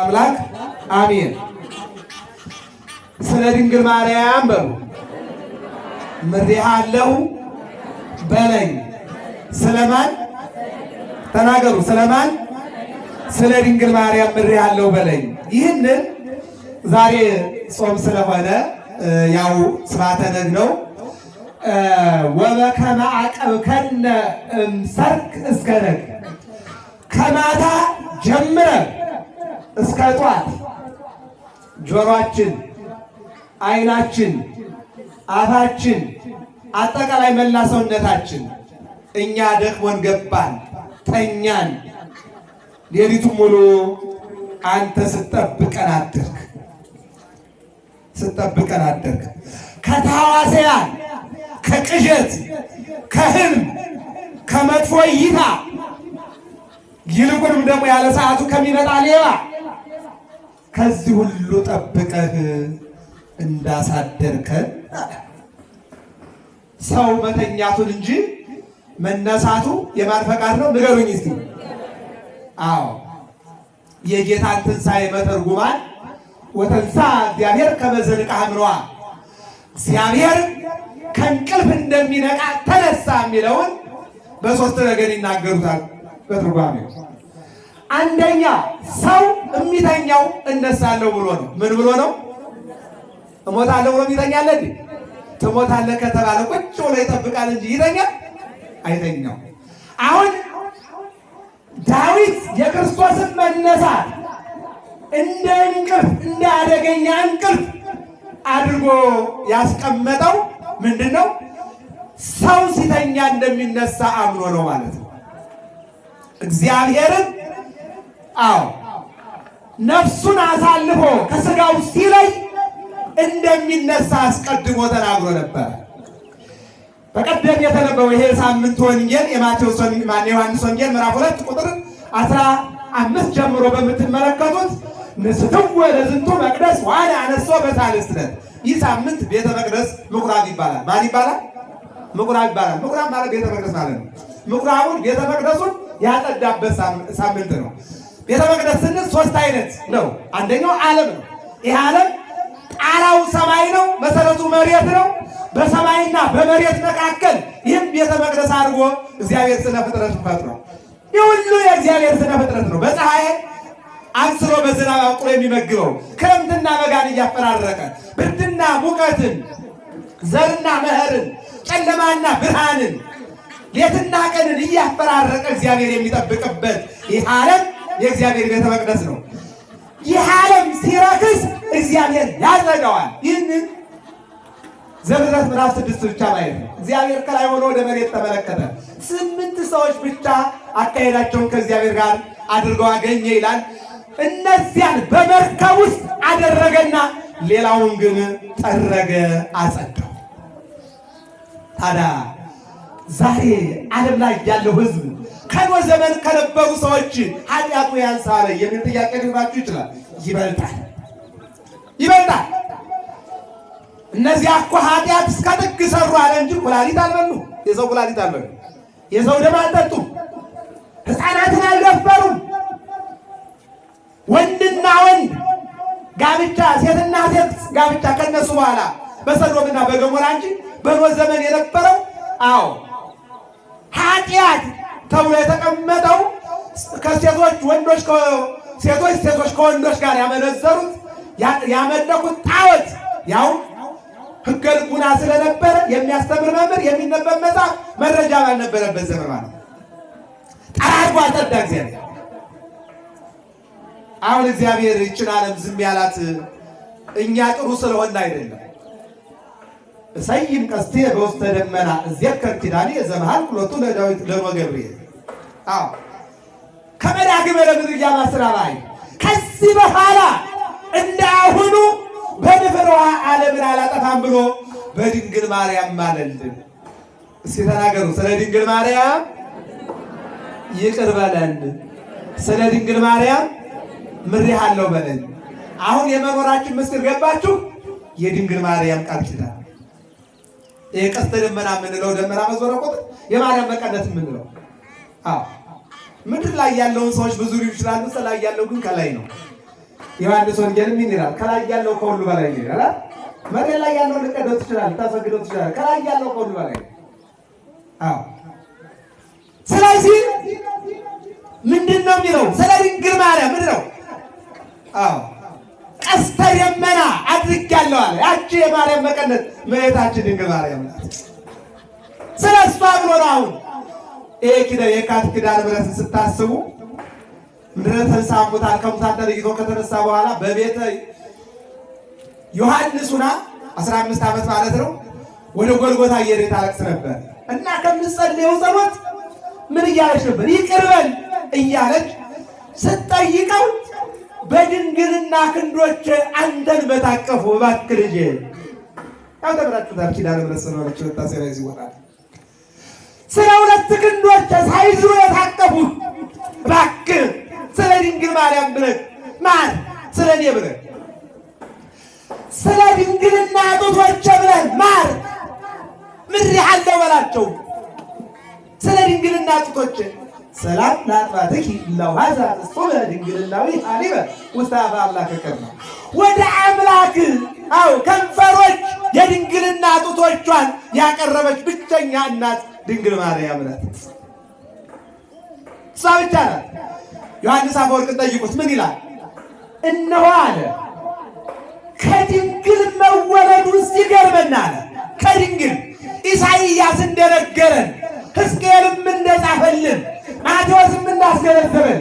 አምላክ አሜን። ስለ ድንግል ማርያም በሉ ምሬሃለሁ በለኝ። ስለማን ተናገሩ? ስለማን? ስለ ድንግል ማርያም ምሬሃለሁ በለኝ። ይህንን ዛሬ ጾም ስለሆነ ያው ስብሐተ ነግ ነው። ወበከመ አቀብከነ እምሰርክ እስከ ነግ፣ ከማታ ጀምረን እስከ ጧት ጆሮአችን፣ ዓይናችን፣ አፋችን፣ አጠቃላይ መላ ሰውነታችን እኛ ደክሞን ገባን፣ ተኛን። ሌሊቱን ሙሉ አንተ ስትጠብቀን አደርክ፣ ስትጠብቀን አደርክ። ከተሐዋስያን፣ ከቅዠት፣ ከህልም፣ ከመጥፎ እይታ ይልቁንም ደግሞ ያለ ሰዓቱ ከሚመጣ ሌባ ከዚህ ሁሉ ጠብቀህ እንዳሳደርከን። ሰው መተኛቱን እንጂ መነሳቱ የማን ፈቃድ ነው? ንገሩኝ እስቲ። አዎ የጌታን ትንሣኤ መተርጉማን ወተንሳ እግዚአብሔር ከመ ዘንቃ እምሯ፣ እግዚአብሔር ከእንቅልፍ እንደሚነቃ ተነሳ የሚለውን በሶስት ነገር ይናገሩታል በትርጓሜው። አንደኛ ሰው የሚተኛው እነሳለሁ ብሎ ነው። ምን ብሎ ነው? እሞታለሁ ብሎ ይተኛል እንዴ? ትሞታለህ ከተባለ ቁጭ ብሎ ይጠብቃል እንጂ ይተኛል? አይተኛው። አሁን ዳዊት የክርስቶስን መነሳት እንደ እንቅልፍ፣ እንደ አደገኛ እንቅልፍ አድርጎ ያስቀመጠው ምንድነው? ሰው ሲተኛ እንደሚነሳ አምኖ ነው ማለት ነው። እግዚአብሔርን ነፍሱን አሳልፎ ከስጋው ሲለይ እንደሚነሳ አስቀድሞ ተናግሮ ነበር። በቀደም የተነበበው ይሄ ሳምንት ወንጌል የማቴዎስ ዮሐንስ ወንጌል ምዕራፍ 2 ቁጥር 15 ጀምሮ በምትመለከቱት ንስትወ ለዝንቱ መቅደስ ዋና አነሶ በሳልስት ዕለት። ይህ ሳምንት ቤተ መቅደስ ምኩራብ ይባላል። ማን ይባላል? ምኩራብ ይባላል። ምኩራብ ማለት ቤተ መቅደስ ማለት ነው። ምኩራቡን ቤተ መቅደሱን ያጸዳበት ሳምንት ነው። ቤተ መቅደስ ስንል ሶስት አይነት ነው። አንደኛው ዓለም ነው። ይህ ዓለም ጣራው ሰማይ ነው፣ መሰረቱ መሬት ነው። በሰማይና በመሬት መካከል ይህም ቤተ መቅደስ አድርጎ እግዚአብሔር ስነ ፍጥረት ፈጥሯል። ይህ ሁሉ የእግዚአብሔር ስነ ፍጥረት ነው። በፀሐይ አብስሎ በዝናብ አብቅሎ የሚመግበው፣ ክረምትና በጋን እያፈራረቀ ብርድና ሙቀትን፣ ዘርና መኸርን፣ ጨለማና ብርሃንን፣ ሌትና ቀንን እያፈራረቀ እግዚአብሔር የሚጠብቅበት ይህ ዓለም የእግዚአብሔር ቤተ መቅደስ ነው። ይህ ዓለም ሲረክስ እግዚአብሔር ያጸዳዋል። ይህንን ዘፍጥረት ምዕራፍ 6 ብቻ ማየት ነው። እግዚአብሔር ከላይ ሆኖ ወደ መሬት ተመለከተ። 8 ሰዎች ብቻ አካሄዳቸውን ከእግዚአብሔር ጋር አድርገው አገኘ ይላል። እነዚያን በመርከብ ውስጥ አደረገና ሌላውን ግን ጠረገ፣ አጸዳው። ታዲያ ዛሬ ዓለም ላይ ያለው ሕዝብ ከኖህ ዘመን ከነበሩ ሰዎች ኃጢአቱ ያንሳል የሚል ጥያቄ ሊኖራችሁ ይችላል። ይበልጣል፣ ይበልጣል። እነዚያ እኮ ኃጢአት እስከ ጥግ ሰሩ አለ እንጂ ኩላሊት አልበሉ፣ የሰው ኩላሊት አልበሉ፣ የሰው ደም አልጠጡም፣ ሕፃናትን አልደፈሩም። ወንድና ወንድ ጋብቻ፣ ሴትና ሴት ጋብቻ ከነሱ በኋላ በሰዶምና በገሞራ እንጂ በኖህ ዘመን የነበረው ኃጢአት ተብሎ የተቀመጠው ከሴቶች ወንዶች ሴቶች ከወንዶች ጋር ያመነዘሩት ያመለኩት ጣዖት ያው ሕገ ልቡና ስለነበረ የሚያስተምር መምህር የሚነበብ መጽሐፍ መረጃ ባልነበረበት ዘመን ማለት ጠራርጎ አጸዳ እግዚአብሔር። አሁን እግዚአብሔር ይህችን ዓለም ዝም ያላት እኛ ጥሩ ስለሆነ አይደለም። እሰይም ቀስቴ በውስተ ደመና እዜከር ኪዳኔ ዘመሃል ሁለቱ ለዳዊት ለወገብርኤል። ከመዳግመ ለምድር ማስራባይ ከዚህ በኋላ እንደ አሁኑ በንፍር ውሃ ዓለምን አላጠፋም ብሎ በድንግል ማርያም ማለልን። እስኪ ተናገሩ። ስለ ድንግል ማርያም ይቅር በለን፣ ስለ ድንግል ማርያም ምሬሃለሁ በለን። አሁን የመኖራችን ምስጢር ገባችሁ? የድንግል ማርያም ቃል ኪዳን ቀስተ ደመና የምንለው ደመና መዞረ ቁጥር የማርያም መቀነት የምንለው ምድር ላይ ያለውን ሰዎች ብዙ ሊሆን ይችላሉ። ሰላይ ያለው ግን ከላይ ነው። ዮሐንስ ወንጌል ምን ይላል? ከላይ ያለው ከሁሉ በላይ ይላል። መሬት ላይ ያለው ልቀደው ትችላለህ፣ ታሰግደው ትችላለህ። ከላይ ያለው ከሁሉ በላይ። አዎ። ስለዚህ ምንድነው የሚለው? ስለ ድንግል ማርያም ምንድነው? አዎ ቀስተ ደመና አድርጌያለሁ አለ። ያቺ የማርያም መቀነት እመቤታችን ድንግል ማርያም ናት። ስለ እሷ ብሎ ነው አሁን ይሄ የካቲት ኪዳነ ምሕረትን ስታስቡ ምድረ ተንሥአ እሙታን ከሙታን ተለይቶ ከተነሳ በኋላ በቤተ ዮሐንስ ሆና 15 ዓመት ማለት ነው ወደ ጎልጎታ እየሄደች ታለቅስ ነበር እና ከምትጸልየው ጸሎት ምን እያለች ነበር? ይቅር በል እያለች ስትጠይቀው በድንግልና ክንዶች አንተን በታቀፉ እባክህ ልጄ። ያው ተብራችሁታል። ኪዳነ ምሕረት ስለሆነች መታሰቢያ እዚህ ቦታ ስለ ሁለት ክንዶች ሳይዝሩ የታቀፉ እባክህ ስለ ድንግል ማርያም ብለህ ማር ስለ እኔ ብለህ ስለ ድንግልና ጡቶች ብለህ ማር ምሬሃለሁ በላቸው። ስለ ድንግልና ጡቶች ሰላም ለአጥባትኪ ለውሃዛ እሱም ድንግልናዊ አሊበ ውስተ አፈ አምላክ ከርማ ወደ አምላክ ከንፈሮች የድንግልና ጡቶቿን ያቀረበች ብቸኛ እናት ድንግል ማርያም ናት። እሷ ብቻ ናት። ዮሐንስ አፈወርቅን ጠይቁት ምን ይላል? እነሆ አለ ከድንግል መወለዱ ሲገርመናል። ከድንግል ኢሳይያስ እንደነገረን ሕዝቅኤልም እንደጻፈልን ማቴዎስም እንዳስገነዘበን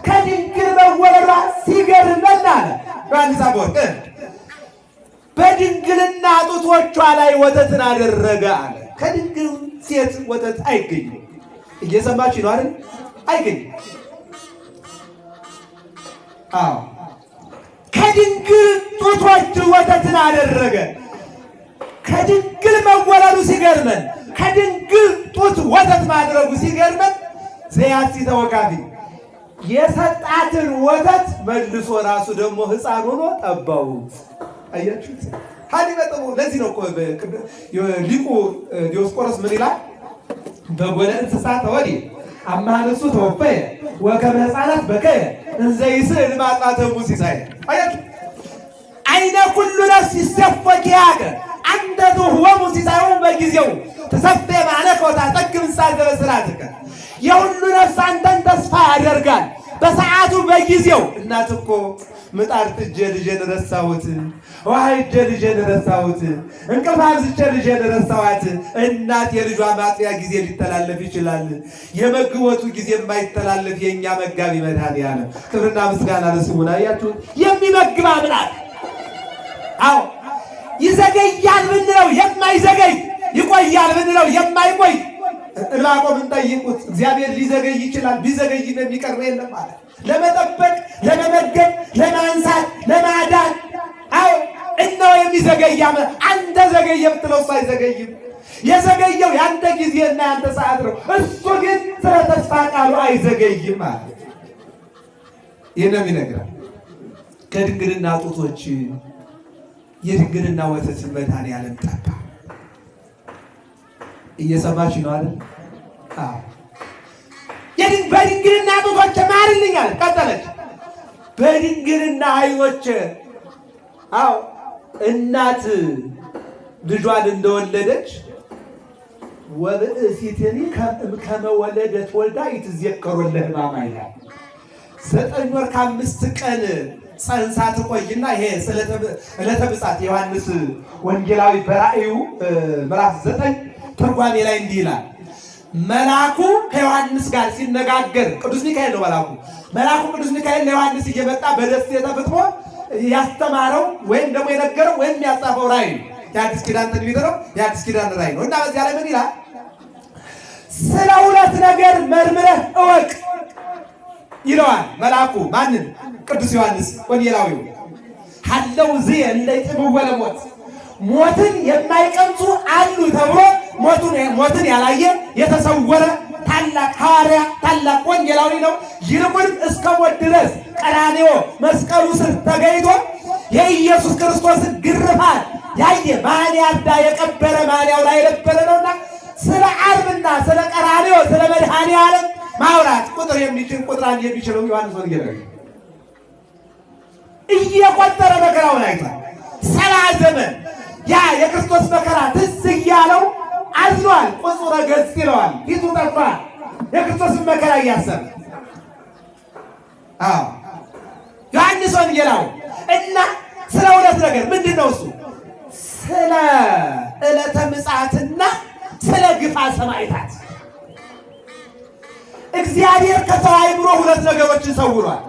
ከድንግል መወለዷ ሲገርመናል። ዮሐንስ አፈወርቅ በድንግልና ጡቶቿ ላይ ወተትን አደረገ አለ። ከድንግል ሴት ወተት አይገኝም። እየሰማችሁ ነው አይደል? አይገኝም። አዎ ከድንግል ጡቶች ወተትን አደረገ። ከድንግል መወለዱ ሲገርመን፣ ከድንግል ጡት ወተት ማድረጉ ሲገርመን ዘያሲ ተወካፊ የሰጣትን ወተት መልሶ ራሱ ደግሞ ሕፃን ሆኖ ጠባው። አያችሁት? ሀሊበጠው ለዚህ ነው እኮ ሊቁ ዲዮስቆሮስ ምን ይላል? በጎለ እንስሳ ተወዲ አማነሱ ተወፈየ ወከመ ሕፃናት በከየ እንዘ ይስዕል ማጣተ ሙሲሳይ። አያችሁ አይነ ኩሉ ነፍስ ይሰፈኪያከ አንተ ትሁወ ሙሲሳዩ በጊዜው ተሰፈ ማለከ ወታጠግብ እንሳል በስራትከ የሁሉ ነፍስ አንተን ተስፋ ያደርጋል በሰዓቱ በጊዜው። እናት እኮ ምጣድ ጥጄ ልጄን ረሳሁት፣ ውሃ እጄ ልጄን ረሳሁት፣ እንቅልፍ አብዝቼ ልጄን ረሳኋት። እናት የልጇ ማጥያ ጊዜ ሊተላለፍ ይችላል፣ የመግቦቱ ጊዜ የማይተላለፍ የእኛ መጋቢ መድኃኒዓለም ክብርና ምስጋና ለስሙ። አያችሁ የሚመግብ አምላክ። አዎ ይዘገያል ብንለው የማይዘገይ፣ ይቆያል ብንለው የማይቆይ። ዕንባቆምን ጠይቁት። እግዚአብሔር ሊዘገይ ይችላል፣ ቢዘገይም የሚቀር የለም ማለት ለመጠበቅ፣ ለመመገብ፣ ለማንሳት፣ ለማዳን። አዎ እነሆ የሚዘገይ አንተ ዘገየ ብትለው እሱ አይዘገይም። የዘገየው የአንተ ጊዜና የአንተ ሰዓት ነው። እሱ ግን ስለ ተስፋ ቃሉ አይዘገይም ማለት ይህንም ይነግራል። ከድንግልና ጡቶች የድንግልና ወተትን መድኃኒዓለም ጠባ። እየሰማች ነው አይደል? አዎ በድንግልና ጡቶች ማርልኛል። ቀጠለች በድንግልና ዓይኖች። አዎ እናት ልጇን እንደወለደች ወብእሲትኒ ከመ ወለደት ወልዳ ይትዘከሩ ለሕማማ ይላል። 9 ወር ከ5 ቀን ጸንሳ ትቆይና ይሄ ዕለተ ምጽአት ዮሐንስ ወንጌላዊ በራእዩ ምዕራፍ 9 ትርጓሜ ላይ እንዲህ ይላል። መልአኩ ከዮሐንስ ጋር ሲነጋገር፣ ቅዱስ ሚካኤል ነው መልአኩ ቅዱስ ሚካኤል ለዮሐንስ እየመጣ በደሴተ ፍጥሞ ያስተማረው ወይም ደግሞ የነገረው ወይም ያጻፈው ራእይ ነው። የአዲስ ኪዳን ትንቢት ነው፣ የአዲስ ኪዳን ራእይ ነው እና በዚያ ላይ ምን ይላል? ስለ ሁለት ነገር መርምረህ እወቅ ይለዋል መልአኩ። ማንን? ቅዱስ ዮሐንስ ወንጌላዊው። ሀለው ዝየ ለይጥምወ ለሞት ሞትን የማይቀምሱ አሉ ተብሎ ሞትን ያላየ የተሰወረ ታላቅ ሐዋርያ ታላቅ ወንጌላዊ ነው። ይልቁንም እስከ ሞት ድረስ ቀራንዮ መስቀሉ ስር ተገኝቶ የኢየሱስ ክርስቶስን ግርፋት ያየ ማን ያዳ የቀበረ ማንያው ላይ የነበረ ነውና ስለ ዓርብና ስለ ቀራንዮ ስለ መድኃኒዓለም ማውራት ቁጥር አንድ የሚችለው ዮሐንስ ወንጌላዊ እየቆጠረ መከራውን አይቷል። 70 ዘመን ያ የክርስቶስ መከራ ትዝ እያለው አዝኗል። ቁጹረ ገጽ ይለዋል፣ ፊቱ ጠቁሯል። የክርስቶስን መከራ እያሰበ ዮሐንስ ወንጌላዊ እና ስለ ሁለት ነገር ምንድን ነው እሱ? ስለ ዕለተ ምጽአትና ስለ ግፋ ሰማዕታት። እግዚአብሔር ከሰው አእምሮ ሁለት ነገሮችን ሰውሯል።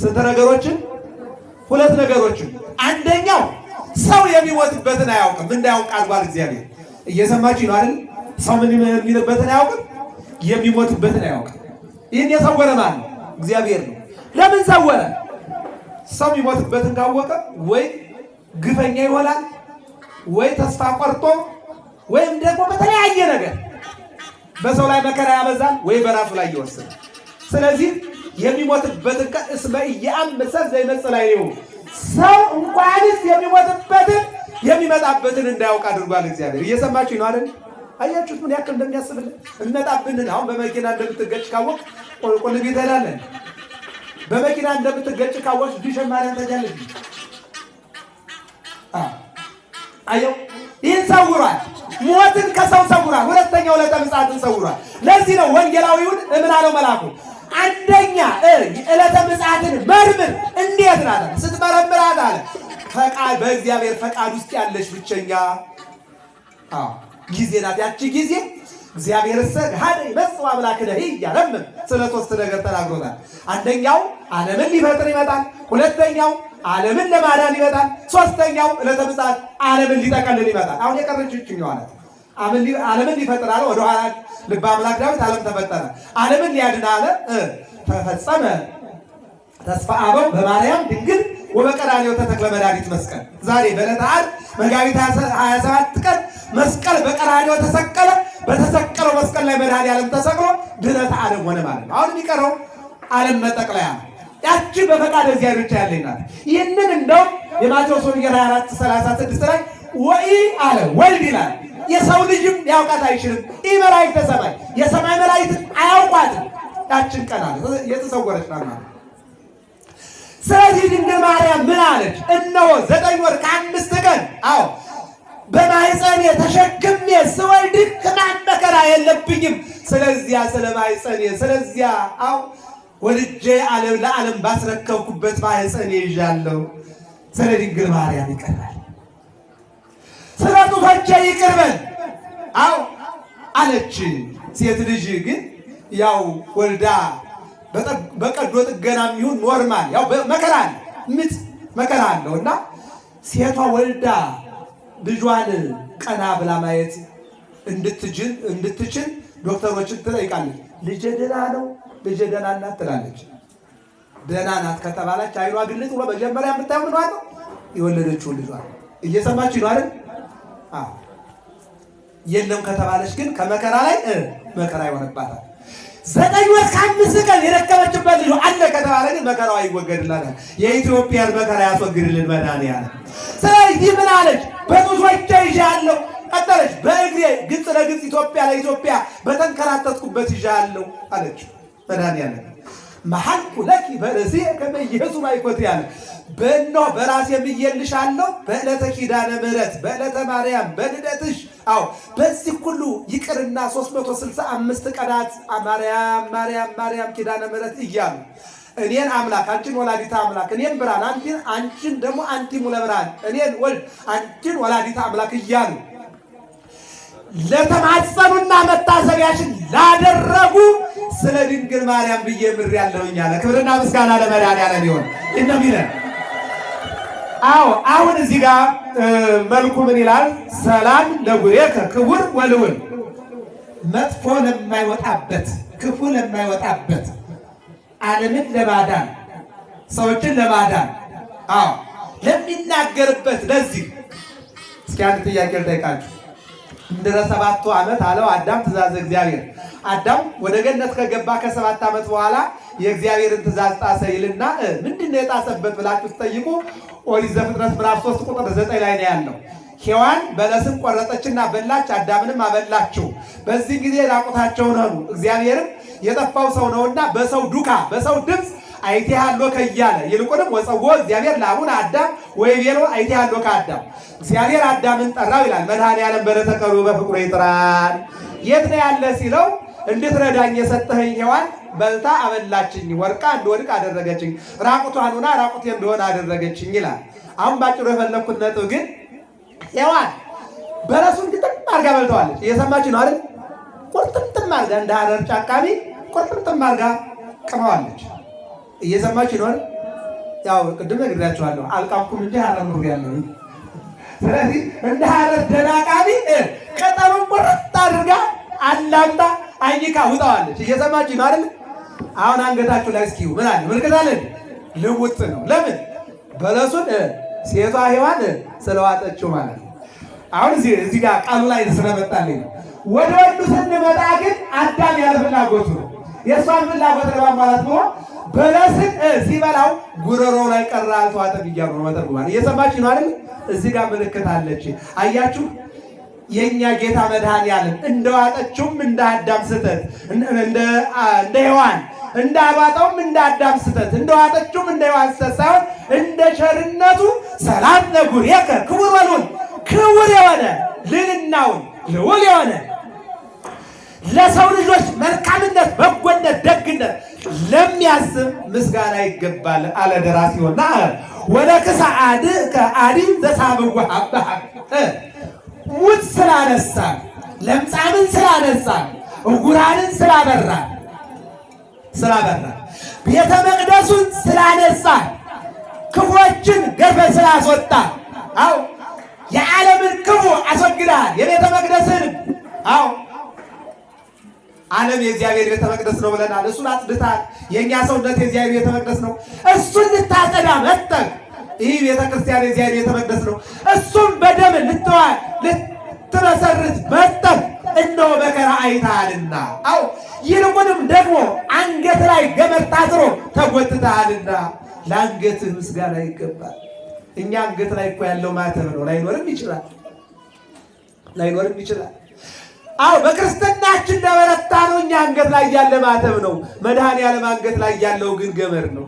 ስንት ነገሮችን? ሁለት ነገሮችን። አንደኛው ሰው የሚሞትበትን አያውቅም፣ እንዳያውቅ አድርጓል እግዚአብሔር። እየሰማችሁ ነው አይደል? ሰው ምን የሚልበትን አያውቅም፣ የሚሞትበትን አያውቅም። ይህን የሰወረ ማን ነው? እግዚአብሔር ነው። ለምን ሰወረ? ሰው የሚሞትበትን ካወቀ ወይ ግፈኛ ይሆናል፣ ወይ ተስፋ ቆርጦ፣ ወይም ደግሞ በተለያየ ነገር በሰው ላይ መከራ ያበዛል፣ ወይ በራሱ ላይ ይወስዳል። ስለዚህ የሚሞትበትን ቀን እስመ ኢየአምር ዘይመጽእ ላዕሌሁ ሰው እንኳንስ የሚሞትበትን የሚመጣበትን እንዳያውቅ አድርጓል እግዚአብሔር። እየሰማችሁ ነው አይደል? አያችሁት ምን ያክል እንደሚያስብልን? እንመጣብንን አሁን በመኪና እንደምትገጭ ካወቅ ቆልቆል ቤት ሄዳለን። በመኪና እንደምትገጭ ካወቅ ግሸን ማርያም ተጃለች። አየው ይህን ሰውሯል። ሞትን ከሰው ሰውሯል። ሁለተኛው ዕለተ ምጽአትን ሰውሯል። ለዚህ ነው ወንጌላዊውን ምን አለው መልአኩ? አንደኛ ዕለተ ምጽአትን መርምር። እንዴት ናት? ስትመረምራት አለ ፈቃድ በእግዚአብሔር ፈቃድ ውስጥ ያለች ብቸኛ ጊዜ ናት። ያቺ ጊዜ እግዚአብሔር ሀደ ይመጽእ አምላክነ እያለም ስለ ሶስት ነገር ተናግሮታል። አንደኛው ዓለምን ሊፈጥር ይመጣል። ሁለተኛው ዓለምን ለማዳን ይመጣል። ሶስተኛው ዕለተ ምጽአት ዓለምን ሊጠቀልል ይመጣል። አሁን የቀረችው ማለት ዓለምን ሊፈጥር አለ። ወደ ኋላ ልበ አምላክ ዳዊት ዓለም ተፈጠረ። ዓለምን ሊያድን አለ ተፈጸመ ተስፋ አበው በማርያም ድንግል ወበቀራንዮ ተተክለ መድኃኒት መስቀል። ዛሬ በዕለተ ዓርብ መጋቢት 27 ቀን መስቀል በቀራንዮ ተሰቀለ። በተሰቀለው መስቀል ላይ መድኃኒዓለም ተሰቅሎ ድኅነተ ዓለም ሆነ ማለት ነው። አሁን የሚቀረው ዓለም መጠቅለያ ነው። ያቺ በፈቃድ እግዚአብሔር ብቻ ያለች ናት። ይህንን እንደው የማቴዎስ ወንጌል 24:36 ላይ ወይ አለ ወልድ ይላል የሰው ልጅም ሊያውቃት አይችልም። ይህ መላእክተ ሰማይ የሰማይ መላእክት አያውቋትም። ያችን ቀን አለ የተሰወረች ናት ማለት። ስለዚህ ድንግል ማርያም ምን አለች? እነሆ 9 ወር ከ5 ቀን በማኅፀኔ ተሸክሜ ስወልድ ሕማም መከራ የለብኝም። ስለዚያ ስለ ማኅፀኔ ስለዚያ ወልጄ ለዓለም ባስረከብኩበት ማኅፀኔ ይዣለሁ። ስለ ድንግል ማርያም ይቀርባል። ስለ ጡቶቼ ይቅር በል አለች። ሴት ልጅ ግን ያው ወልዳ በቀዶ ጥገና የሚሆን ኖርማል ያው መከራ አለ፣ ምጥ መከራ አለው እና ሴቷ ወልዳ ልጇን ቀና ብላ ማየት እንድትችል ዶክተሮችን ትጠይቃለች። ልጄ ደህና ነው፣ ልጄ ደህና ናት ትላለች። ደህና ናት ከተባለች አይኗ ግልጥ ብሎ መጀመሪያ የምታየው ምኗ ነው? የወለደችውን ልጇ። እየሰማችሁ ነው አይደል? የለም ከተባለች ግን ከመከራ ላይ መከራ ይሆንባታል። 9 ወር ከ5 ቀን የደከመችበት ልጇ አለ ከተባለ ግን መከራዋ ይወገድላታል። የኢትዮጵያን መከራ ያስወግድልን መድኃኒዓለም። ስለዚህ ምን አለች? በጡቶቼ ይዣለሁ። ቀጠለች። በእግሬ ግብፅ ለግብፅ ኢትዮጵያ ለኢትዮጵያ በተንከራተትኩበት ይዣለሁ አለች መድኃኒዓለም። መሐልኩ ለኪ በርእሴ ከመ ኢየሱስ ባይኮት ያለ በእነሆ በራሴ ምዬልሻለሁ በዕለተ ኪዳነ ምሕረት በዕለተ ማርያም በልደትሽ በዚህ ሁሉ ይቅርና 365 ቀናት ማርያም ማርያም ማርያም ኪዳነ ምሕረት እያሉ እኔን አምላክ አንቺን ወላዲተ አምላክ እኔን ብርሃን አንቺን ደግሞ አንቲ ሙለ ብርሃን እኔን ወልድ አንቺን ወላዲተ አምላክ እያሉ ለተማጸኑና መታሰቢያሽን ላደረጉ ስለ ድንግል ማርያም ብዬ ምሬአለሁኝ አለ። ክብርና ምስጋና ለመድኃኒዓለም ይሁን። እንደሚለን አሁን እዚህ ጋር መልኩ ምን ይላል? ሰላም ለጉሬከ ክቡር ወልውል። መጥፎ ለማይወጣበት ክፉ ለማይወጣበት ዓለምን ለማዳን ሰዎችን ለማዳን ለሚናገርበት ለዚህ እስኪ አንድ ጥያቄ ልጠይቃችሁ። እንድረ 7 ዓመት አለው አዳም ትእዛዝ እግዚአብሔር። አዳም ወደ ገነት ከገባ ከ7 ዓመት በኋላ የእግዚአብሔርን ትእዛዝ ጣሰ ይልና ምንድነው የጣሰበት ብላችሁ ትጠይቁ ኦሪት ዘፍጥረት ምዕራፍ 3 ቁጥር 9 ላይ ነው ያለው። ሔዋን በለስን ቆረጠችና በላች፣ አዳምንም አበላችው። በዚህ ጊዜ ራቁታቸውን ሆኑ። እግዚአብሔርም የጠፋው ሰው ነውና በሰው ዱካ በሰው ድምፅ አይቴሃሎ ከያለ ይልቁንም ወፀዎ እግዚአብሔር ለአቡነ አዳም ወይቤሎ አይቴሃሎ ከአዳም እግዚአብሔር አዳምን ጠራው ይላል። መድኃኔዓለም በለተቀሩ በፍቅሩ ይጥራል። የት ነው ያለ ሲለው እንድትረዳኝ የሰጠኸኝ ሔዋን በልታ አበላችኝ፣ ወርቃ እንድወድቅ አደረገችኝ፣ ራቁቷን ሆና ራቁቴ እንደሆነ አደረገችኝ ይላል። አሁን ባጭሩ የፈለኩት ነጥብ ግን ሔዋን በለሱን ግጥም አድርጋ በልተዋለች። እየሰማችሁ ነው አይደል? ቁርጥምጥም አድርጋ እንደ ሐረር ጫቃሚ ቁርጥምጥም አድርጋ ቅመዋለች። እየሰማችሁ ነው አይደል? ያው ቅድም ነግሬያችኋለሁ፣ አልቃምኩም እንጂ ሐረር ኑር ያለው። ስለዚህ እንደ ሐረር ደናቃሚ ቅጠሉን ቁርጥ አድርጋ አላምጣ አይካ ውጣዋለች። እየሰማችሁ ነው አይደል? አሁን አንገታችሁ ላይ እስኪው ምን አለ? ምልክት አለ። ልውጥ ነው። ለምን? በለሱን ሴቷ ሔዋን ስለዋጠችው ማለት ነው። አሁን እዚህ ጋር ቃሉ ላይ ስለመጣልኝ ነው። ወደ ወንዱ ስንመጣ ግን አዳም ያለ ፍላጎቱ ነው። የእሷን ፍላጎት ለማሟላት ብሎ በለስን ሲበላው ጉሮሮው ላይ ቀረ፣ አልተዋጠም እያሉ ነው መተርጉማን። እየሰማችሁ ነው አይደል? እዚህ ጋር ምልክት አለች። አያችሁ? የኛ ጌታ መድኃኔዓለም እንደዋጠችውም እንደ አዳም ስተት እንደ ሔዋን እንዳባጣውም እንደ አዳም ስተት እንደዋጠችውም እንደ ሔዋን ስተት ሳይሆን እንደ ቸርነቱ ሰላም ለጉሬከ ክቡር በሉን ክቡር የሆነ ልዕልናውን ልዑል የሆነ ለሰው ልጆች መልካምነት፣ በጎነት፣ ደግነት ለሚያስብ ምስጋና ይገባል አለ ደራሲውና ወለክሳ አዲ ዘሳብዋ አባህ ሙት ስላነሳ፣ ለምጻምን ስላነሳ፣ ዕውራንን ስላበራ ቤተ መቅደሱን ስላነሳ፣ ክፉዎችን ገርፈ ስላስወጣ፣ አው የዓለምን ክፉ አስወግዳል። የቤተ መቅደስን ዓለም የእግዚአብሔር ቤተ መቅደስ ነው ብለናል። እሱን አጽድታል። የእኛ ሰውነት የእግዚአብሔር ቤተ መቅደስ ነው። እሱን ልታጸዳ መጠቅ ይህ ቤተ ክርስቲያን የእግዚአብሔር ቤተ መቅደስ ነው። እሱም በደም ልትመሰርት መጠቅ እነሆ መከራ አይተሃልና፣ አው ይልቁንም ደግሞ አንገት ላይ ገመድ ታስሮ ተጎትተሃልና ለአንገትህ ምስጋና ይገባል። እኛ አንገት ላይ እኮ ያለው ማተብ ነው። ላይኖርም ይችላል። አው በክርስትናችን ለበረታ ነው። እኛ አንገት ላይ ያለ ማተብ ነው። መድኃኔዓለም አንገት ላይ ያለው ግን ገመድ ነው።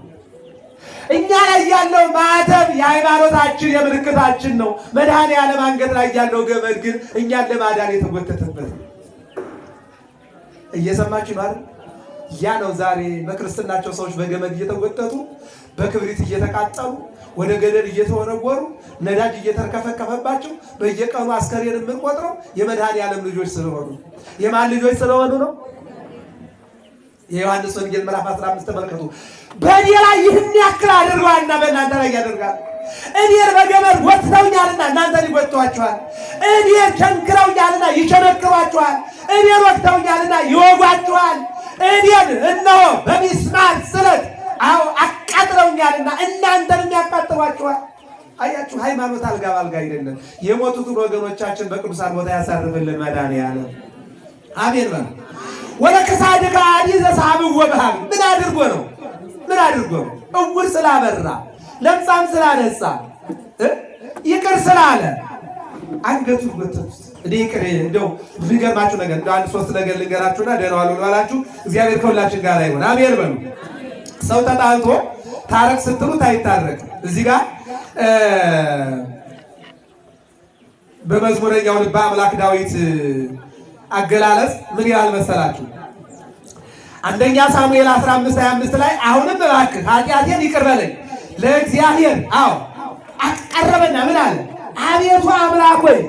እኛ ላይ ያለው ማተብ የሃይማኖታችን የምልክታችን ነው። መድኃኔዓለም አንገት ላይ ያለው ገመድ ግን እኛን ለማዳን የተጎተተበት ነው። እየሰማችሁ ነው አይደል? ያ ነው ዛሬ በክርስትናቸው ሰዎች በገመድ እየተጎተቱ በክብሪት እየተቃጠሉ ወደ ገደል እየተወረወሩ ነዳጅ እየተርከፈከፈባቸው በየቀኑ አስከሬን የምንቆጥረው የመድኃኔዓለም ልጆች ስለሆኑ። የማን ልጆች ስለሆኑ ነው? የዮሐንስ ወንጌል ምዕራፍ 15 ተመልከቱ። በእኔ ላይ ይህን ያክል አድርገዋልና በእናንተ ላይ ያደርጋል። እኔን በገመድ ወጥተውኛልና እናንተን ይጎትቷችኋል። እኔን ቸንክረውኛልና ይቸነክሯችኋል። እኔን ወግተውኛልና ይወጓችኋል። እኔን እነሆ በሚስማር ስለት አቃጥለውኛልና እናንተንም ያቃጥሏችኋል። አያችሁ፣ ሃይማኖት አልጋ ባልጋ አይደለም። የሞቱትን ወገኖቻችን በቅዱሳን ቦታ ያሳርፍልን መድኃኔዓለም። አሜን በሉ። ወለከሳድከ አዲ ዘሳብዎ በኀብ ምን አድርጎ ነው? ዕውር ስላበራ፣ ለምጻም ስላነሳ፣ ይቅር ስላለ አንገቱን ጎተቱት። ይቅር እንደው የሚገርማችሁ ነገር አንድ ሶስት ነገር ልንገራችሁና ደህና ዋሉ ባላችሁ እግዚአብሔር ከሁላችን ጋር ይሁን። አሜን በሉ። ሰው ተጣልቶ ታረቅ ስትሉት አይታረቅም። እዚህ ጋር በመዝሙረኛው ልበ አምላክ ዳዊት አገላለጽ ምን ያህል መሰላችሁ? አንደኛ ሳሙኤል 15:25 ላይ አሁንም እባክህ ኃጢአቴን ይቅር በለኝ ለእግዚአብሔር አቀረበና ምን አለ? አቤቱ አምላክ ሆይ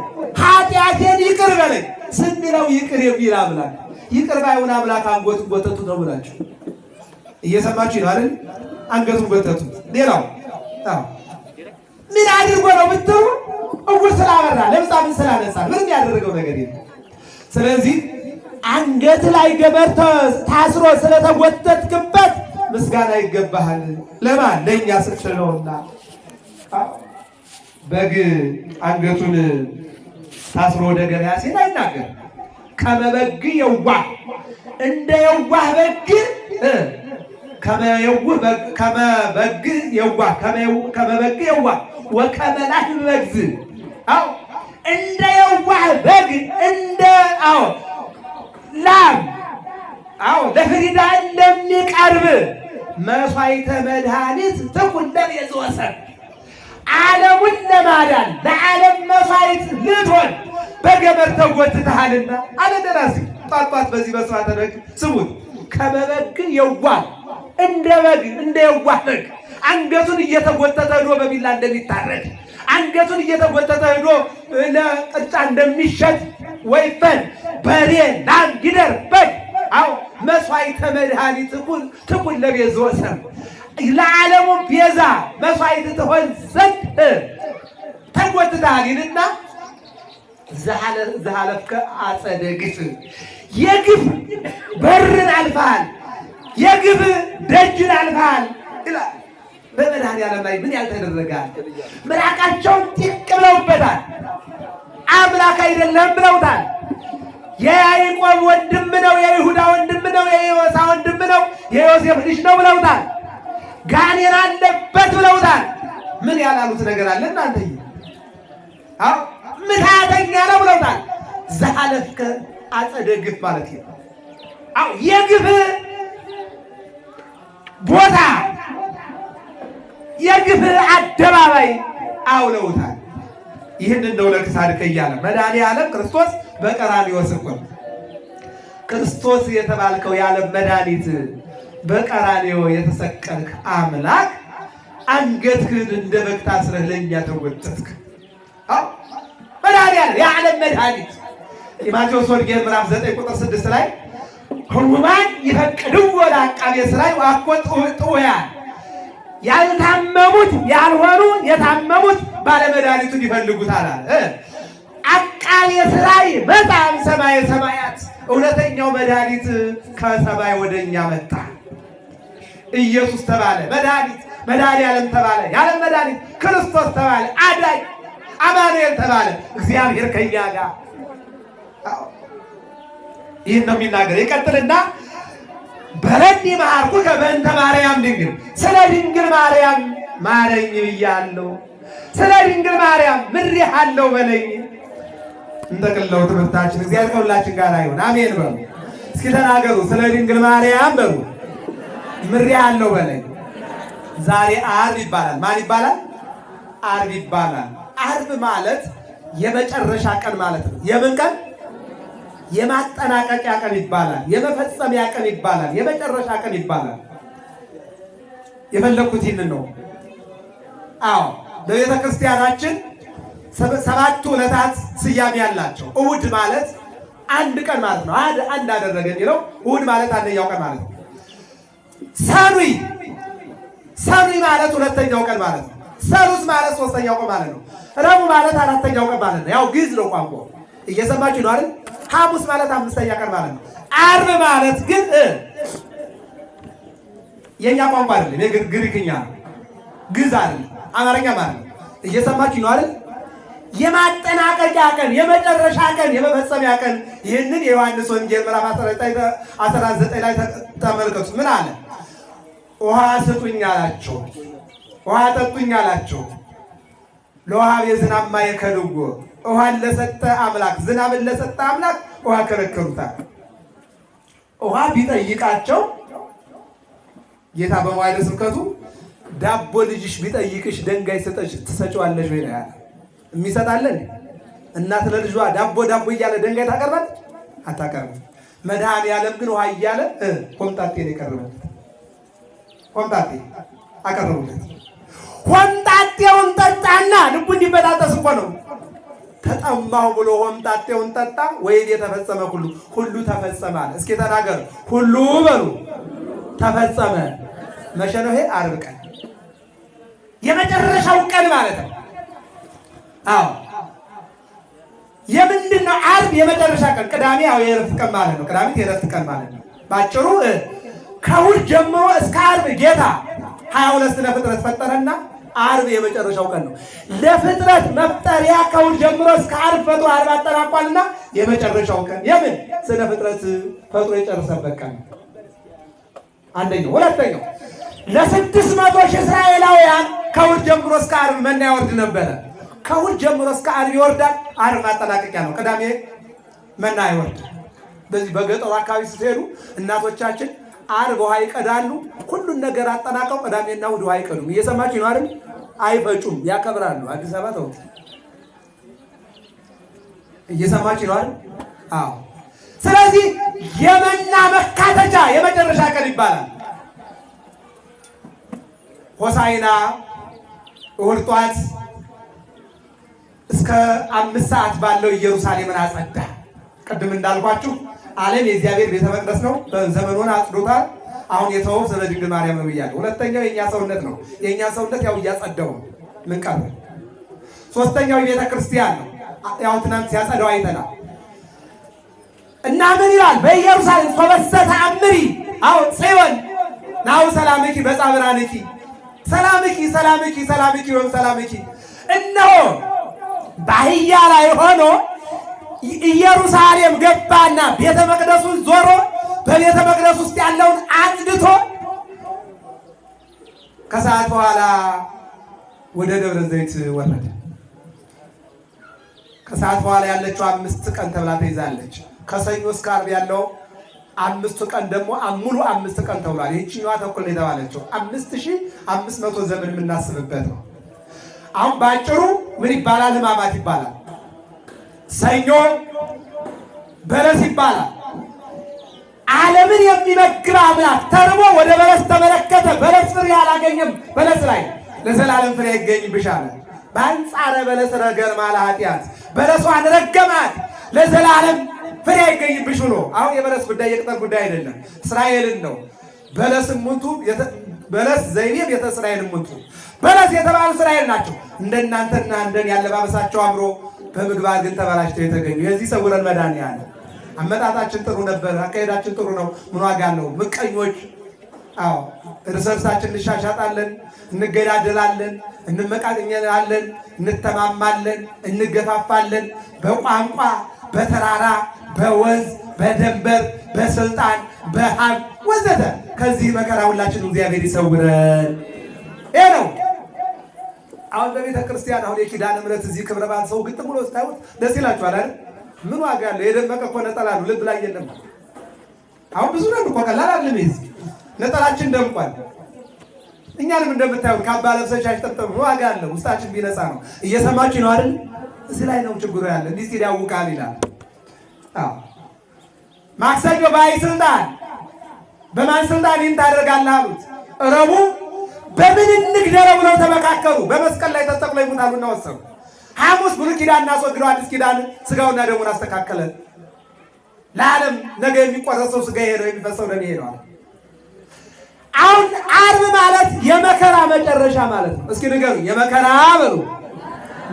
ኃጢአቴን ይቅር በለኝ ስንለው ይቅር የሚል አምላክ፣ ይቅር ባይሆን አምላክ አንገቱን ጎተቱ ነው ብላችሁ እየሰማችሁ ነው አይደል? አንገቱን ጎተቱት። ሌላው ምን አድርጎ ነው ብትሉ ዕውር ስላበራ፣ ለምጻምን ስላነሳ ምንም ያደረገው ነገር የለም። ስለዚህ አንገት ላይ ገመድ ታስሮ ስለተጎተትክበት ምስጋና ይገባሃል። ለማን? ለእኛ ስትል ነውና። በግ አንገቱን ታስሮ ወደ ገበያ ሲል አይናገር። ከመበግ የዋህ እንደ የዋህ በግ ከመበግ የዋህ ወከመላህ በግዝ እንደ የዋህ በግ እንደ ላም ለፍሪዳ እንደሚቀርብ መስዋዕተ መድኃኒት ትኩን ለቤዛ ወሰብ ዓለሙን ለማዳን ለዓለም መስዋዕት ልትሆን በገመድ ተጎትተሃልና አለ ደራሲ። ጧት በዚህ መስዋዕተ በግ ስሙት። ከበግ የዋህ እንደ በግ እንደ የዋህ በግ አንገቱን እየተጎተተ ሄዶ በቢላ እንደሚታረድ አንገቱን እየተጎተተ ሄዶ ለቅርጫ እንደሚሸጥ ወይፈን በሬ ላም ጊደር በግ አው መስዋዕተ መድኃኒት ትኩን ለቤዛ ወሰብ ለዓለሙ ቤዛ መስዋዕት ትሆን ዘንድ ተጎትተሃልና ዘሃለፍከ አጸደ ግፍ የግፍ በርን አልፈሃል፣ የግፍ ደጅን አልፈሃል ይላል። በመድኃኒዓለም ላይ ምን ያልተደረጋል? ምራቃቸውን ጢቅ ብለውበታል። አምላክ አይደለም ብለውታል። የያዕቆብ ወንድም ነው፣ የይሁዳ ወንድም ነው፣ የዮሳ ወንድም ነው፣ የዮሴፍ ልጅ ነው ብለውታል። ጋኔን አለበት ብለውታል። ምን ያላሉት ነገር አለ እናንተ? አዎ ምትሃተኛ ነው ብለውታል። ዘሃለፍከ አጸደ ግፍ ማለት ነው። አዎ የግፍ ቦታ የግፍ አደባባይ አውለውታል። ይህን እንደው ለክሳድከ እያለ መድኃኒዓለም ክርስቶስ በቀራንዮ ስቅል ክርስቶስ የተባልከው የዓለም መድኃኒት በቀራንዮ የተሰቀልክ አምላክ አንገትህን እንደ በግ ታስረህ ለእኛ ተጎተትክ። አዎ መድኃኒዓለም የዓለም መድኃኒት የማቴዎስ ወንጌል ምዕራፍ 9 ቁጥር 6 ላይ ሕሙማን ይፈቅድዎ ለዐቃቤ ሥራይ ወአኮ ጥዑያን ያልታመሙት ያልሆኑ የታመሙት ባለመድኃኒቱን ይፈልጉታል አለ። ዐቃቤ ሥራይ መጣ እምሰማየ ሰማያት እውነተኛው መድኃኒት ከሰማይ ወደኛ መጣ። ኢየሱስ ተባለ መድኃኒት፣ መድኃኒዓለም ተባለ የዓለም መድኃኒት፣ ክርስቶስ ተባለ አዳኝ፣ አማኑኤል ተባለ እግዚአብሔር ከእኛ ጋር። ይህን ነው የሚናገር። ይቀጥልና በለኒ መሐርኩከ በእንተ ማርያም ድንግል፣ ስለ ድንግል ማርያም ማረኝ ብያለሁ፣ ስለ ድንግል ማርያም ምሬሃለሁ በለኝ። እንጠቅልለው ትምህርታችን። እግዚአብሔር ከሁላችን ጋር ይሁን፣ አሜን በሉ። እስኪ ተናገሩ፣ ስለ ድንግል ማርያም በሉ ምሬሃለሁ በለኝ። ዛሬ ዓርብ ይባላል። ማን ይባላል? ዓርብ ይባላል። ዓርብ ማለት የመጨረሻ ቀን ማለት ነው። የምን ቀን? የማጠናቀቂያ ቀን ይባላል። የመፈጸሚያ ቀን ይባላል። የመጨረሻ ቀን ይባላል። የፈለኩት ይህንን ነው። አዎ በቤተ ክርስቲያናችን ሰባቱ ዕለታት ስያሜ ያላቸው። እሑድ ማለት አንድ ቀን ማለት ነው። አንድ አደረገ የሚለው እሑድ ማለት አንደኛው ቀን ማለት ነው። ሰኑይ ማለት ሁለተኛው ቀን ማለት ነው። ሰሉስ ማለት ሶስተኛው ቀን ማለት ነው። ረቡዕ ማለት አራተኛው ቀን ማለት ነው። ያው ግዕዝ ነው ቋንቋ፣ እየሰማችሁ ነው አይደል? ሐሙስ ማለት አምስተኛ ቀን ማለት ነው። ዓርብ ማለት ግን የኛ ቋንቋ አይደለም፣ የግሪክኛ ግዕዝ አይደለም፣ አማርኛ ማለት ነው። እየሰማችሁ ነው አይደል? የማጠናቀቂያ ቀን፣ የመጨረሻ ቀን፣ የመፈጸሚያ ቀን። ይህንን የዮሐንስ ወንጌል ምዕራፍ 19 ላይ ተመልከቱ። ምን አለ? ውሃ ስጡኝ አላቸው፣ ውሃ ጠጡኝ አላቸው። ለውሃብ የዝናብ ማየከልዎ ውሃን ለሰጠ አምላክ ዝናብን ለሰጠ አምላክ ውሃ ከለከሉታል። ውሃ ቢጠይቃቸው ጌታ በመዋዕለ ስብከቱ ዳቦ ልጅሽ ቢጠይቅሽ ድንጋይ ትሰጪዋለሽ ወይ ነው ያለ። የሚሰጣለን እናት ለልጇ ዳቦ እያለ ድንጋይ ታቀርባለች? አታቀርብም። መድኃኒዓለም ግን ውሃ እያለ ኮምጣጤ ነው የቀረበለት። ኮምጣጤ አቀረቡለት። ኮምጣጤውን ጠጣና ልቡ እንዲበጣጠስ እኮ ነው። ተጠማሁ ብሎ ኮምጣጤውን ጠጣ። ወይም የተፈጸመ ሁሉ ተፈጸመ አለ። እስኪ ተናገር፣ ሁሉ በሉ ተፈጸመ። መቼ ነው ይሄ? ዓርብ ቀን የመጨረሻው ቀን ማለት ነው። አዎ የምንድን ነው ዓርብ? የመጨረሻ ቀን። ቅዳሜ ያው የዕረፍት ቀን ማለት ነው። ቅዳሜ የዕረፍት ቀን ማለት ነው። ባጭሩ ከእሑድ ጀምሮ እስከ ዓርብ ጌታ 22 ስነ ፍጥረት ፈጠረና ዓርብ የመጨረሻው ቀን ነው። ለፍጥረት መፍጠሪያ ከእሑድ ጀምሮ እስከ ዓርብ ፈጥሮ ዓርብ አጠናቋልና የመጨረሻው ቀን የምን ስነ ፍጥረት ፈጥሮ የጨረሰበት ቀን አንደኛው። ሁለተኛው ለ600 ሺህ እስራኤላውያን ከእሑድ ጀምሮ እስከ ዓርብ መና ያወርድ ነበረ። ከእሑድ ጀምሮ እስከ ዓርብ ይወርዳል። ዓርብ ማጠናቀቂያ ነው። ቅዳሜ መና ይወርድ። በዚህ በገጠሩ አካባቢ ስትሄዱ እናቶቻችን ዓርብ ውሃ ይቀዳሉ። ሁሉን ነገር አጠናቀው ቅዳሜና እሑድ ውሃ ይቀዱም። እየሰማችሁ ነው አይደል? አይፈጩም፣ ያከብራሉ። አዲስ አበባ ተውት። እየሰማችሁ ነው አይደል? አዎ። ስለዚህ የመና መካተቻ የመጨረሻ ቀን ይባላል። ሆሳዕና እሑድ ጠዋት እስከ 5 ሰዓት ባለው ኢየሩሳሌምን አጸዳ። ቅድም እንዳልኳችሁ ዓለም የእግዚአብሔር ቤተ መቅደስ ነው። በዘመኑን አጽዶታል። አሁን የተወው ስለ ድንግል ማርያም ነው ብያለሁ። ሁለተኛው የእኛ ሰውነት ነው። የእኛ ሰውነት ያው እያጸዳው ነው። ምን ቀረ? ሶስተኛው የቤተ ክርስቲያን ነው። ያው ትናንት ሲያጸዳው አይተናል። እና ምን ይላል? በኢየሩሳሌም ሶበሰ ተአምሪ አው ጽዮን ናው ሰላምኪ በጻብራንኪ ሰላምኪ ሰላምኪ ሰላምኪ ወም ሰላምኪ። እነሆ በአህያ ላይ ሆኖ ኢየሩሳሌም ገባና ቤተ መቅደሱን ዞሮ በቤተ መቅደስ ውስጥ ያለውን አጽድቶ ከሰዓት በኋላ ወደ ደብረ ዘይት ወረደ። ከሰዓት በኋላ ያለችው 5 ቀን ተብላ ተይዛለች። ከሰኞ እስከ ዓርብ ያለው 5 ቀን ደግሞ ሙሉ 5 ቀን ተብሏል። ይህችኛዋ ተኩል ነው የተባለችው 5500 ዘመን የምናስብበት ነው። አሁን ባጭሩ ምን ይባላል? ሕማማት ይባላል። ሰኞ በለስ ይባላል። ዓለምን የሚመግብ አምላክ ተርቦ ወደ በለስ ተመለከተ። በለስ ፍሬ አላገኘም። በለስ ላይ ለዘላለም ፍሬ ይገኝብሽ አለ። በአንጻረ በለስ ረገማ ለኃጢአት በለሷን ረገማት ለዘላለም ፍሬ አይገኝብሽ ብሎ። አሁን የበለስ ጉዳይ የቅጠል ጉዳይ አይደለም፣ እስራኤልን ነው። በለስ ሙቱ በለስ ዘይቤም ቤተ እስራኤል ሙቱ። በለስ የተባሉ እስራኤል ናቸው። እንደናንተና እንደን ያለባበሳቸው አምሮ በምግባር ግን ተበላሽተው የተገኙ የዚህ ሰውረን መድኃኒዓለም። አመጣጣችን ጥሩ ነበር፣ አካሄዳችን ጥሩ ነው። ምን ዋጋ አለው? ምቀኞች አዎ፣ እርስ በርሳችን እንሻሻጣለን፣ እንገዳደላለን፣ እንመቃቀኛለን፣ እንተማማለን፣ እንገፋፋለን በቋንቋ በተራራ በወንዝ በደንበር በስልጣን በሀብት ወዘተ። ከዚህ መከራ ሁላችን እግዚአብሔር ይሰውረን። ይሄ ነው አሁን በቤተ ክርስቲያን አሁን የኪዳነ ምሕረት እዚህ ክብረ በዓል ሰው ግጥም ብሎ ስታዩት ደስ ይላችኋል አይደል? ምን ዋጋ አለው? የደመቀ እኮ ነጠላ ነው፣ ልብ ላይ የለም። አሁን ብዙ ነው እኮ ቀላል አይደለም። ይሄ ነጠላችን ደምቋል። እኛንም እንደምታዩት ካባ ለብሰሽ አይጠጠም ዋጋ አለው። ውስጣችን ቢነጻ ነው። እየሰማችሁ ነው አይደል? እዚህ ላይ ነው ችግሩ ያለ። እንዲህ ሲል ያውቃል ይላል። አዎ ማክሰኞ በአይ ስልጣን በማን ስልጣን ይህን ታደርጋለህ አሉት። ረቡዕ በምን እንግደለው ብለው ተመካከሩ። በመስቀል ላይ ተሰቅሎ ይሞታሉና ወሰኑ። ሐሙስ ብሉይ ኪዳን እናስወግደው፣ አዲስ ኪዳን ስጋውና ደሙን አስተካከለ። ለዓለም ነገ የሚቆረሰው ስጋ ሄደው የሚፈሰው ደም ሄደዋል። አሁን ዓርብ ማለት የመከራ መጨረሻ ማለት ነው። እስኪ ንገሩ፣ የመከራ በሉ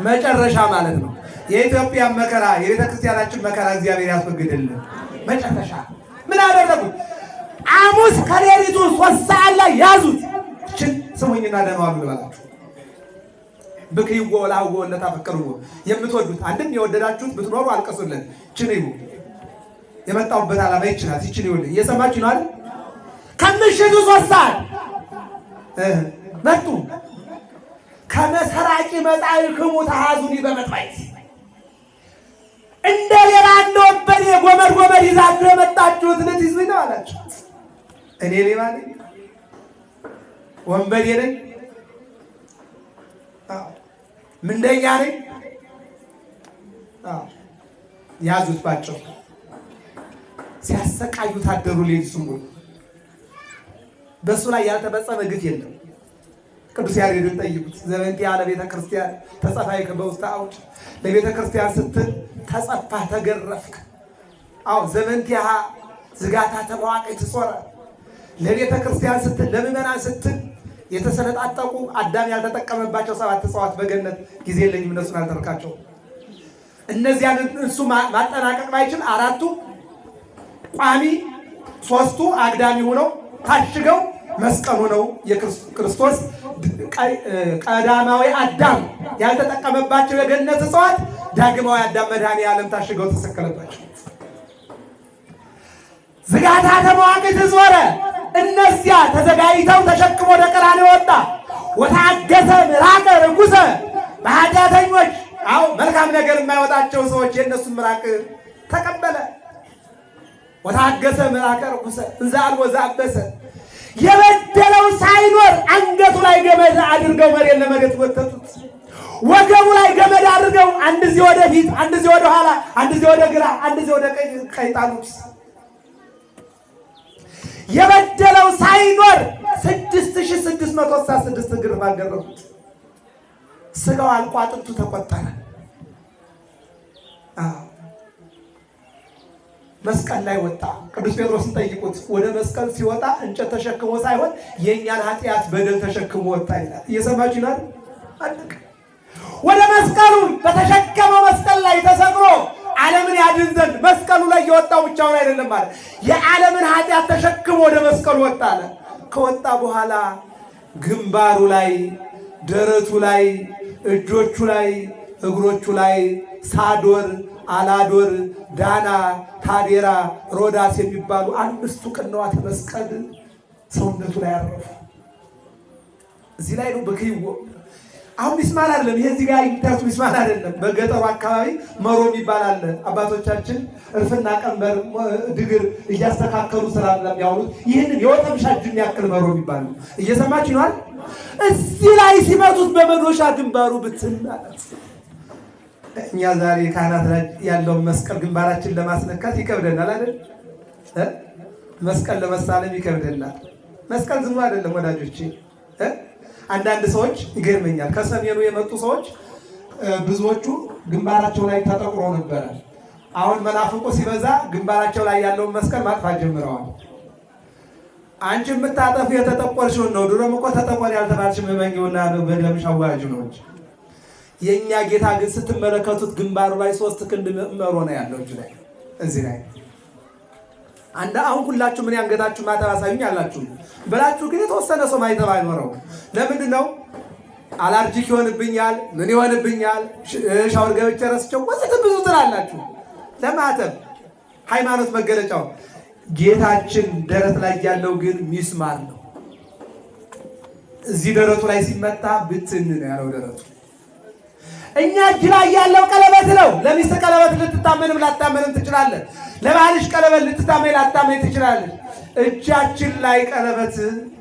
መጨረሻ ማለት ነው። የኢትዮጵያ መከራ የቤተ ክርስቲያናችን መከራ እግዚአብሔር ያስወግድልን። መጨረሻ ምን አደረጉ? ሐሙስ ከሌሊቱ 3 ሰዓት ላይ ያዙት። እችን ስሙኝና ደህናዋሉ ልበላችሁ። ብክይዎ ወላህዎ ለታፈቀሩዎ የምትወዱት አንድም የወደዳችሁት ብትኖሩ አልቀሱልን። እችን ይሁ የመጣሁበት ዓላማ ይችላል። እችን ይሁን እየሰማችሁ ነው አይደል? ከምሽቱ 3 ሰዓት መጡ። ከመሰራቂ መጻእክሙ ተሐዙኒ በመጥባይት እንደ ሌላ እንደወበዴ ጎመድ ጎመድ ይዛችሁ የመጣችሁት ልትይዙኝ ነው አላቸው። እኔ ሌባ ነኝ? ወንበዴ ነኝ? ምንደኛ ነኝ? ያዙት ባቸው። ሲያሰቃዩት አደሩ ሌሊቱን ሙሉ። በእሱ ላይ ያልተፈጸመ ግፍ የለም። ቅዱስ ያሬድን ጠይቁት። ዘበንቲያ ለቤተ ክርስቲያን ተጸፋይከ በውስተ አውድ፣ ለቤተ ክርስቲያን ስትል ተጸፋህ ተገረፍክ። አዎ ዘበንቲያ ዝጋታ ተመዋቀይ ትጾረ፣ ለቤተ ክርስቲያን ስትል ለምእመናን ስትል የተሰነጣጠቁ አዳም ያልተጠቀመባቸው 7 እጽዋት በገነት ጊዜ የለኝም እነሱን አልተርካቸው። እነዚያን እሱ ማጠናቀቅ ባይችል 4ቱ ቋሚ 3ቱ አግዳሚ ሆነው ታሽገው መስቀሉ ነው የክርስቶስ ቀዳማዊ አዳም ያልተጠቀመባቸው የገነት እጽዋት ዳግማዊ አዳም መድኃኔዓለም ታሽገው ተሰቀለባቸው። ዝጋታ ተመዋቅት ዞረ። እነዚያ ተዘጋጅተው ተሸክሞ ወደ ቀራንዮ ወጣ። ወታገሰ ምራቀ ርኩሰ በኃጢአተኞች መልካም ነገር የማይወጣቸው ሰዎች የእነሱን ምራቅ ተቀበለ። ወታገሰ መልአከ ርኩሰ እንዘ አልቦ ዘአበሰ የበደለው ሳይኖር አንገቱ ላይ ገመድ አድርገው መሬት ለመሬት ወተቱት። ወገቡ ላይ ገመድ አድርገው አንድ ዚህ ወደ ፊት፣ አንድ ዚህ ወደ ኋላ፣ አንድ ዚህ ወደ ግራ፣ አንድ ዚህ ወደ ቀኝ ጣሉት። የበደለው ሳይኖር 6666 ግርፋት ገረፉት። ስጋው አልቆ አጥንቱ ተቆጠረ። መስቀል ላይ ወጣ። ቅዱስ ጴጥሮስን ጠይቁት። ወደ መስቀል ሲወጣ እንጨት ተሸክሞ ሳይሆን የእኛን ኃጢአት በደል ተሸክሞ ወጣ ይላል። እየሰማችሁ ይላል። አለቀ። ወደ መስቀሉ በተሸከመው መስቀል ላይ ተሰቅሎ ዓለምን ያድን ዘንድ መስቀሉ ላይ የወጣው ብቻውን አይደለም ማለት የዓለምን ኃጢአት ተሸክሞ ወደ መስቀሉ ወጣ አለ። ከወጣ በኋላ ግንባሩ ላይ፣ ደረቱ ላይ፣ እጆቹ ላይ፣ እግሮቹ ላይ ሳዶር፣ አላዶር፣ ዳና፣ ታዴራ፣ ሮዳስ የሚባሉ 5 ቅንዋተ መስቀል ሰውነቱ ላይ አረፉ። እዚህ ላይ ነው በክይዎ አሁን ሚስማር አይደለም። ይሄ እዚህ ጋር ይታሱ ሚስማር አይደለም። በገጠሩ አካባቢ መሮ የሚባል አለ። አባቶቻችን እርፍና ቀንበር ድግር እያስተካከሉ ስራ ለሚያውሉት ይህንን የወጠምሻ እጅ የሚያክል መሮ የሚባል ነው። እየሰማችሁ ይሆናል። እዚህ ላይ ሲመቱት በመዶሻ ግንባሩ ብትን ማለት እኛ ዛሬ ካህናት ላይ ያለውን መስቀል ግንባራችን ለማስነካት ይከብደናል አይደል? መስቀል ለመሳለም ይከብደናል። መስቀል ዝም አይደለም ወዳጆቼ። አንዳንድ ሰዎች ይገርመኛል። ከሰሜኑ የመጡ ሰዎች ብዙዎቹ ግንባራቸው ላይ ተጠቁሮ ነበር። አሁን መናፍቆ ሲበዛ ግንባራቸው ላይ ያለውን መስቀል ማጥፋት ጀምረዋል። አንቺ የምታጠፉ የተጠቆርሽውን ነው። ድሮም እኮ ተጠቆር ያልተባልሽ መመኘውና በደምሽ አዋጁ ነው እንጂ የኛ ጌታ ግን ስትመለከቱት ግንባሩ ላይ 3 ክንድ መሮ ነው ያለው እጁ ላይ እዚህ ላይ አሁን ሁላችሁ ምን ያንገታችሁ ማተባሳዩኝ አላችሁ በላችሁ ግን የተወሰነ ሰው ማይተባ አይኖረው። ለምንድን ነው? አላርጂክ ይሆንብኛል፣ ምን ይሆንብኛል፣ ሻወር ገብቼ ረስቸው ወዘተ ብዙ ትላላችሁ። ለማተብ ሃይማኖት መገለጫው ጌታችን ደረት ላይ ያለው ግን ሚስማር ነው። እዚህ ደረቱ ላይ ሲመታ ብትን ነው ያለው ደረቱ። እኛ እጅ ላይ ያለው ቀለበት ነው። ለሚስት ቀለበት ልትታመንም ላታመንም ትችላለህ። ለባልሽ ቀለበት ልትታመን ላታመን ትችላለህ። እጃችን ላይ ቀለበት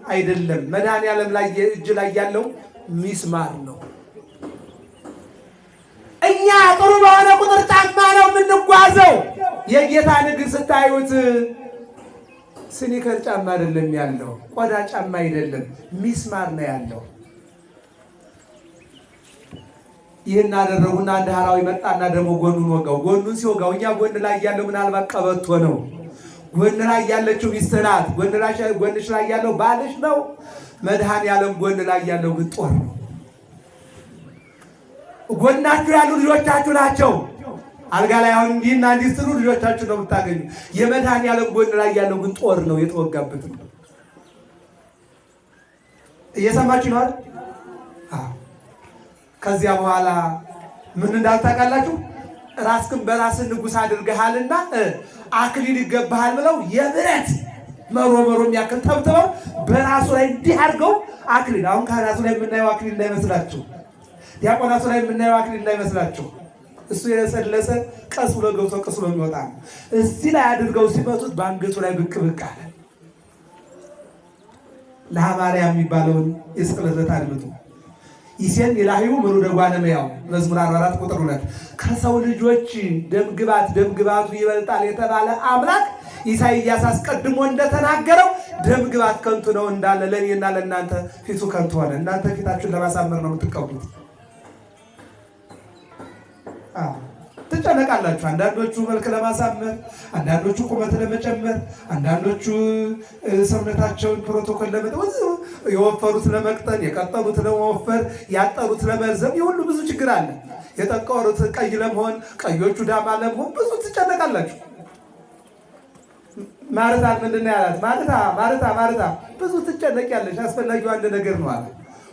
አይደለም። መድኃኒዓለም ላይ እጅ ላይ ያለው ሚስማር ነው። እኛ ጥሩ በሆነ ቁጥር ጫማ ነው የምንጓዘው። የጌታን እግር ስታዩት ስኒከር ጫማ አይደለም ያለው፣ ቆዳ ጫማ አይደለም፣ ሚስማር ነው ያለው። ይህን አደረጉና አንድ ሐራዊ መጣና ደግሞ ጎኑን ወጋው። ጎኑን ሲወጋው እኛ ጎን ላይ ያለው ምናልባት ቀበቶ ነው። ጎን ላይ ያለችው ሚስት ናት። ጎንሽ ላይ ያለው ባልሽ ነው። መድኃኒዓለም ጎን ላይ ያለው ግን ጦር ነው። ጎናችሁ ያሉ ልጆቻችሁ ናቸው። አልጋ ላይ አሁን እንዲህና እንዲህ ስትሉ ልጆቻችሁ ነው የምታገኙ። የመድኃኒዓለም ጎን ላይ ያለው ግን ጦር ነው፣ የተወጋበት ነው። እየሰማችሁ ነው አይደል? ከዚያ በኋላ ምን እንዳልታውቃላችሁ ራስክን በራስህ ንጉሥ አድርገሃልና አክሊል ይገባሃል ብለው የብረት መሮ የሚያክል ተብትበው በራሱ ላይ እንዲህ አድርገው አክሊል። አሁን ከራሱ ላይ የምናየው አክሊል እንዳይመስላችሁ፣ ዲያቆናቱ ላይ የምናየው አክሊል እንዳይመስላችሁ። እሱ የለሰለሰ ቀስ ብሎ ገብቶ ቀስ ብሎ የሚወጣ ነው። እዚህ ላይ አድርገው ሲመቱት በአንገቱ ላይ ብቅ ብቅ አለ። ለሐማርያም የሚባለውን የስቅለት ዕለት አድምጡ። ይሴን ኢላሂው ምሩ ደጓነመያው መዝሙር 44 ቁጥር 2 ከሰው ልጆች ደምግባቱ ይበልጣል የተባለ አምላክ ኢሳይያስ አስቀድሞ እንደተናገረው ደምግባት ከንቱ ነው እንዳለ ለኔና ለእናንተ ፊቱ ከንቱ ሆነ። እናንተ ፊታችሁን ለማሳመር ነው የምትቀቡት። ትጨነቃላችሁ። አንዳንዶቹ መልክ ለማሳመር፣ አንዳንዶቹ ቁመት ለመጨመር፣ አንዳንዶቹ ሰውነታቸውን ፕሮቶኮል ለመጠወዝ፣ የወፈሩት ለመቅጠን፣ የቀጠሉት ለመወፈር፣ ያጠሩት ለመርዘም፣ የሁሉ ብዙ ችግር አለ። የጠቆሩት ቀይ ለመሆን፣ ቀዮቹ ዳማ ለመሆን ብዙ ትጨነቃላችሁ። ማርታ ምንድን ነው ያላት? ማርታ ብዙ ትጨነቂያለሽ፣ አስፈላጊው አንድ ነገር ነው አለ።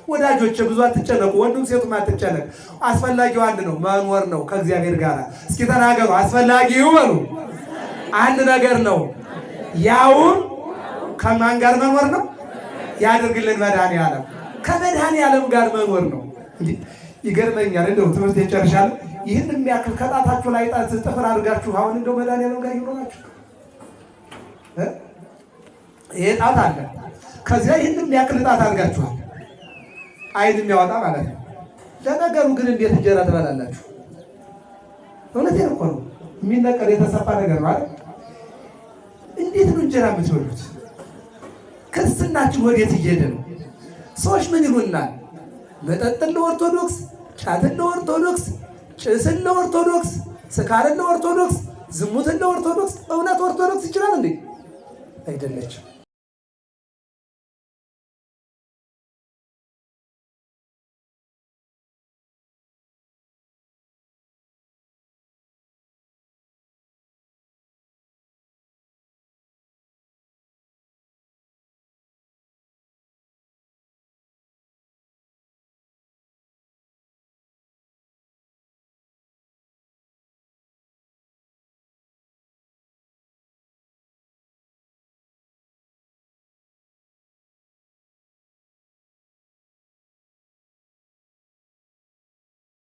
ወዳጆች ብዙ አትጨነቁ፣ ወንዱም ሴቱም አትጨነቅ። አስፈላጊው አንድ ነው፣ መኖር ነው ከእግዚአብሔር ጋር። እስኪ ተናገሩ፣ አስፈላጊው በሉ አንድ ነገር ነው። ያውም ከማን ጋር መኖር ነው? ያድርግልን መድኃኒዓለም። ከመድኃኒዓለም ጋር መኖር ነው። ይገርመኛል። እንደው ትምህርት የጨርሻለሁ። ይህን የሚያክል ከጣታችሁ ላይ ጣት ጥፍር አድርጋችሁ አሁን እንደው መድኃኒዓለም ጋር ይኖራችሁ ይሄ ጣት አለ። ከዚያ ይህን የሚያክል ጣት አድርጋችኋል፣ አይን የሚያወጣ ማለት ነው። ለነገሩ ግን እንዴት እንጀራ ትበላላችሁ? እውነቴን እኮ ነው። የሚነቀል የተሰፋ ነገር ማለት እንዴት ነው እንጀራ የምትበሉት? ክርስትናችን ወዴት እየሄደ ነው? ሰዎች ምን ይሉናል? መጠጥን ለኦርቶዶክስ፣ ጫትን ለኦርቶዶክስ፣ ጭስን ለኦርቶዶክስ፣ ስካርን ለኦርቶዶክስ፣ ዝሙትን ለኦርቶዶክስ። እውነት ኦርቶዶክስ ይችላል እንዴ? አይደለችም።